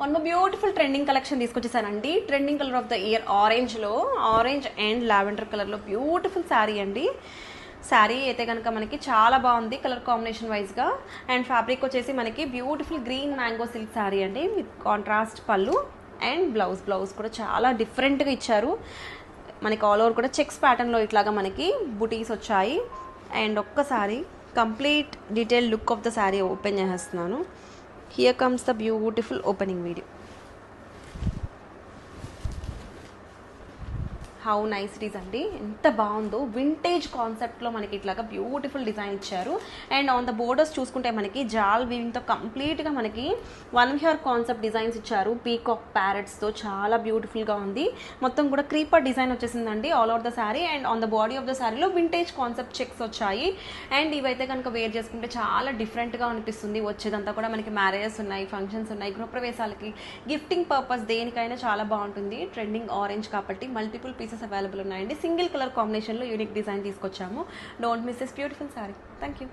One more beautiful trending collection తీసుకొచ్చేసానండి. Trending colour of the year ఆరెంజ్లో, orange and lavender కలర్లో beautiful sari అండి. శారీ అయితే కనుక మనకి చాలా బాగుంది కలర్ కాంబినేషన్ వైజ్గా. అండ్ ఫ్యాబ్రిక్ వచ్చేసి మనకి beautiful green mango silk sari అండి విత్ కాంట్రాస్ట్ పళ్ళు అండ్ బ్లౌజ్ కూడా చాలా డిఫరెంట్గా ఇచ్చారు. మనకి ఆల్ ఓవర్ కూడా చెక్స్ ప్యాటర్న్లో ఇట్లాగా మనకి బుటీస్ వచ్చాయి. అండ్ ఒక్కసారి complete detail look of the sari open చేసేస్తున్నాను. Here comes the beautiful opening video. How nice it is అండి, ఎంత బాగుందో. వింటేజ్ కాన్సెప్ట్లో మనకి ఇట్లాగా బ్యూటిఫుల్ డిజైన్ ఇచ్చారు. అండ్ ఆన్ ద బోర్డర్స్ చూసుకుంటే మనకి జాల్ వీవింగ్తో కంప్లీట్గా మనకి వన్ హియర్ కాన్సెప్ట్ డిజైన్స్ ఇచ్చారు. పీకాక్ ప్యారెట్స్తో చాలా బ్యూటిఫుల్గా ఉంది. మొత్తం కూడా క్రీపర్ డిజైన్ వచ్చేసిందండి all over the sari. And on the body of the శారీలో వింటేజ్ కాన్సెప్ట్ చెక్స్ వచ్చాయి. అండ్ ఇవైతే కనుక వేర్ చేసుకుంటే చాలా డిఫరెంట్గా అనిపిస్తుంది. వచ్చేదంతా కూడా మనకి మ్యారేజెస్ ఉన్నాయి, ఫంక్షన్స్ ఉన్నాయి, గృహప్రవేశాలకి, గిఫ్టింగ్ పర్పస్ దేనికైనా చాలా బాగుంటుంది. ట్రెండింగ్ ఆరెంజ్ కాబట్టి మల్టిపుల్ పీసెస్ అవైలబుల్ ఉన్నాయండి. సింగిల్ కలర్ కాంబినేషన్లో యూనిక్ డిజైన్ తీసుకొచ్చాము. Don't miss this beautiful sari. Thank you.